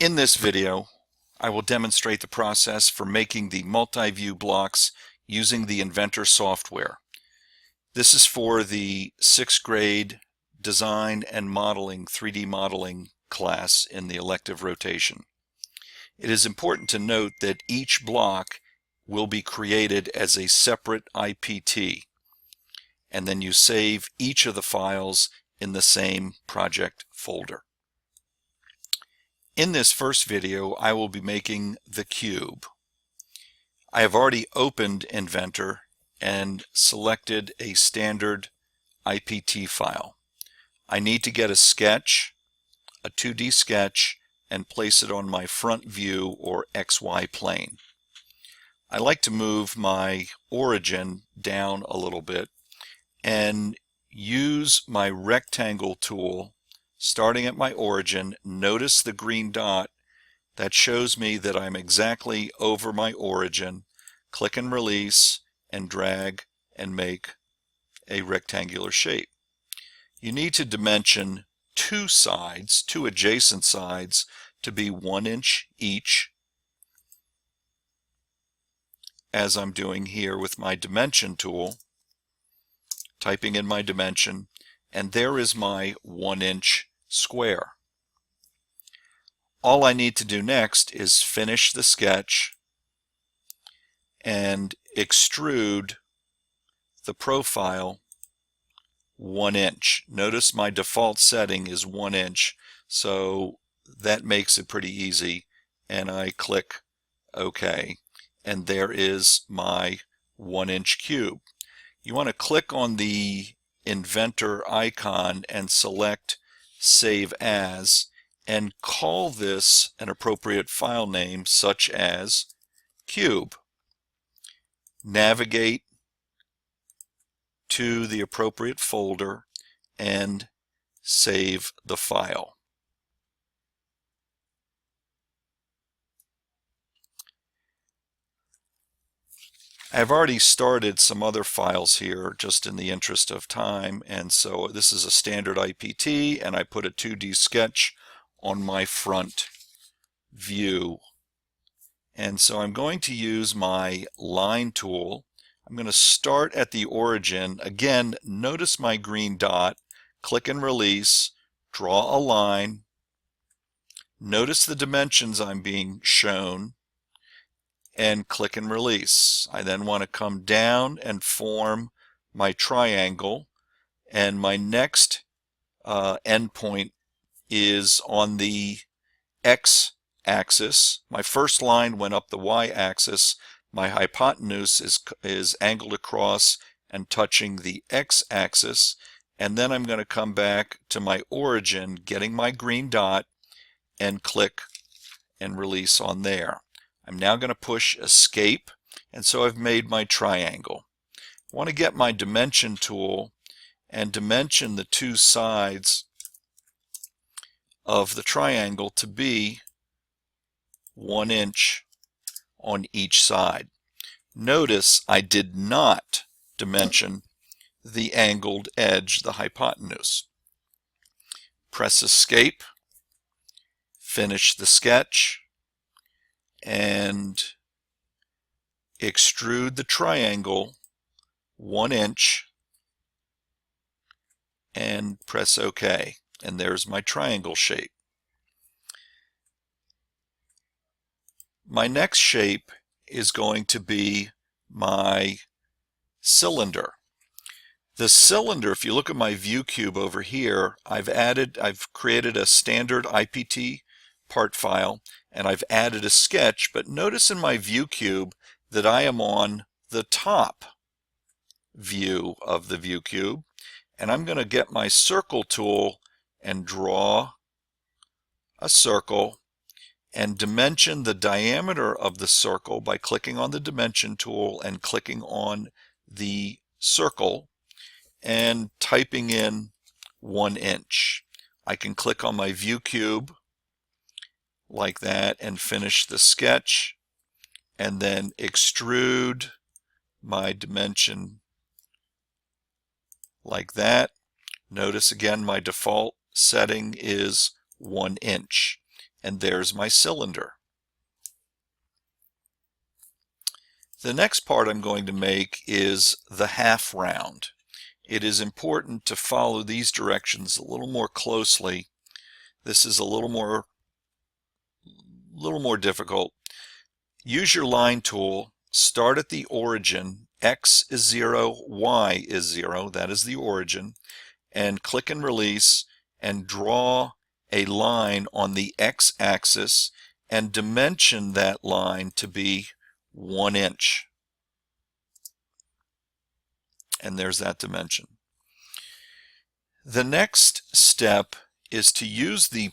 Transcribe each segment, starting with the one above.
In this video, I will demonstrate the process for making the multi-view blocks using the Inventor software. This is for the 6th grade Design and Modeling 3D Modeling class in the elective rotation. It is important to note that each block will be created as a separate IPT, and then you save each of the files in the same project folder. In this first video, I will be making the cube. I have already opened Inventor and selected a standard IPT file. I need to get a sketch, a 2D sketch, and place it on my front view or XY plane. I like to move my origin down a little bit and use my rectangle tool. Starting at my origin, notice the green dot that shows me that I'm exactly over my origin. Click and release and drag and make a rectangular shape. You need to dimension two sides, two adjacent sides, to be 1 inch each, as I'm doing here with my dimension tool, typing in my dimension, and there is my 1 inch square. All I need to do next is finish the sketch and extrude the profile 1 inch. Notice my default setting is 1 inch, so that makes it pretty easy, and I click OK, and there is my 1 inch cube. You want to click on the Inventor icon and select Save As, and call this an appropriate file name such as cube. Navigate to the appropriate folder and save the file. I've already started some other files here just in the interest of time, and so this is a standard IPT, and I put a 2D sketch on my front view. And so I'm going to use my line tool. I'm going to start at the origin. Again, notice my green dot, click and release, draw a line, notice the dimensions I'm being shown, and click and release. I then want to come down and form my triangle, and my next endpoint is on the x-axis. My first line went up the y-axis. My hypotenuse is angled across and touching the x-axis, and then I'm going to come back to my origin, getting my green dot, and click and release on there. I'm now going to push escape, and so I've made my triangle. I want to get my dimension tool and dimension the two sides of the triangle to be 1 inch on each side. Notice I did not dimension the angled edge, the hypotenuse. Press escape, finish the sketch, and extrude the triangle 1 inch and press OK, and there's my triangle shape. My next shape is going to be my cylinder. The cylinder, if you look at my view cube over here, I've created a standard IPT part file, and I've added a sketch, but notice in my view cube that I am on the top view of the view cube, and I'm going to get my circle tool and draw a circle and dimension the diameter of the circle by clicking on the dimension tool and clicking on the circle and typing in 1 inch. I can click on my view cube like that and finish the sketch, and then extrude my dimension like that. Notice again my default setting is 1 inch, and there's my cylinder. The next part I'm going to make is the half round. It is important to follow these directions a little more closely. This is a little more difficult. Use your line tool, start at the origin, X is 0, Y is 0, that is the origin, and click and release and draw a line on the X axis and dimension that line to be 1 inch. And there's that dimension. The next step is to use the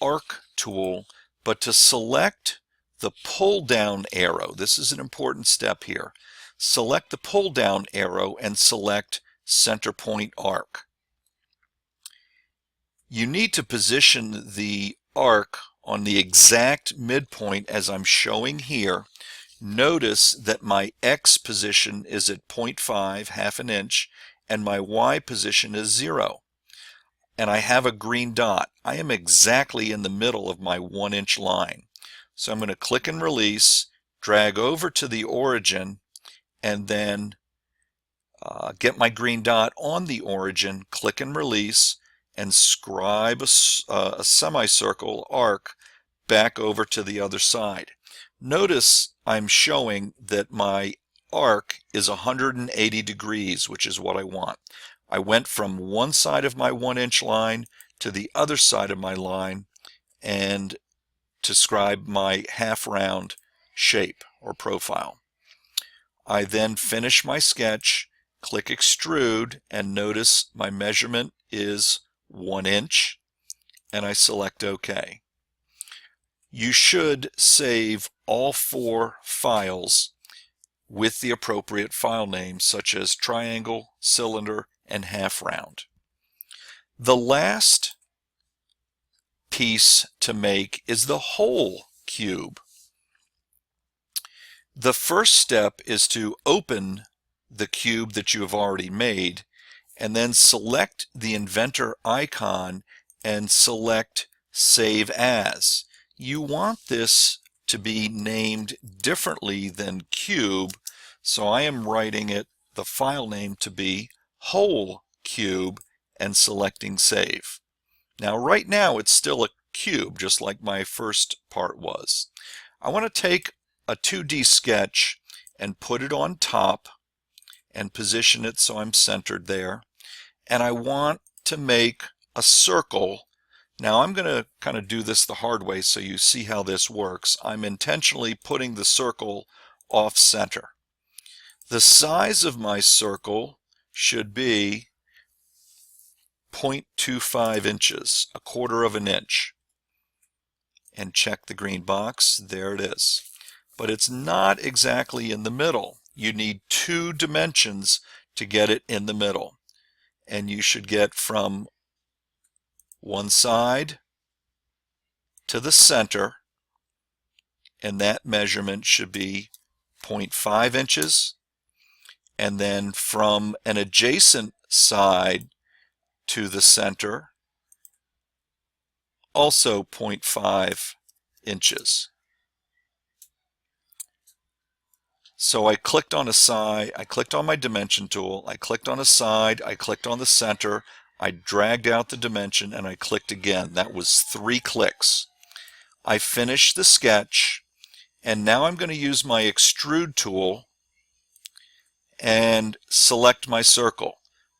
arc tool, but to select the pull down arrow. This is an important step here. Select the pull down arrow and select center point arc. You need to position the arc on the exact midpoint as I'm showing here. Notice that my X position is at 0.5, half an inch, and my Y position is 0. And I have a green dot. I am exactly in the middle of my 1 inch line. So I'm going to click and release, drag over to the origin, and then get my green dot on the origin, click and release, and scribe a semicircle arc back over to the other side. Notice I'm showing that my arc is 180 degrees, which is what I want. I went from one side of my 1 inch line to the other side of my line and to scribe my half round shape or profile. I then finish my sketch, click extrude, and notice my measurement is 1 inch, and I select OK. You should save all 4 files with the appropriate file names, such as triangle, cylinder, and half round. The last piece to make is the whole cube. The first step is to open the cube that you have already made, and then select the inventor icon and select Save As. You want this to be named differently than cube, so I am writing it, the file name, to be whole cube and selecting Save. Now right now it's still a cube, just like my first part was. I want to take a 2D sketch and put it on top and position it so I'm centered there. And I want to make a circle. Now I'm going to kind of do this the hard way so you see how this works. I'm intentionally putting the circle off center. The size of my circle should be 0.25 inches, a quarter of an inch. And check the green box, there it is. But it's not exactly in the middle. You need 2 dimensions to get it in the middle. And you should get from one side to the center, and that measurement should be 0.5 inches. And then from an adjacent side to the center, also 0.5 inches. So I clicked on a side, I clicked on my dimension tool, I clicked on a side, I clicked on the center, I dragged out the dimension, and I clicked again. That was 3 clicks. I finished the sketch, and now I'm going to use my extrude tool and select my circle.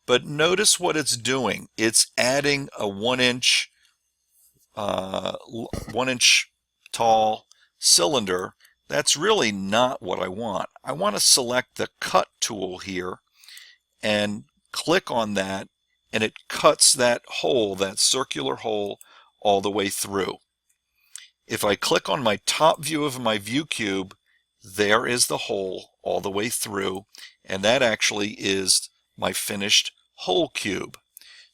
But notice what it's doing. It's adding a 1 inch tall cylinder. That's really not what I want. I want to select the cut tool here and click on that, and it cuts that hole, that circular hole, all the way through. If I click on my top view of my view cube, there is the hole all the way through, and that actually is my finished whole cube.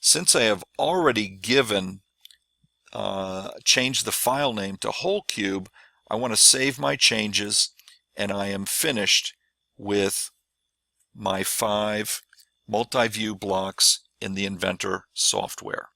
Since I have already changed the file name to whole cube, I want to save my changes, and I am finished with my 5 multi-view blocks in the Inventor software.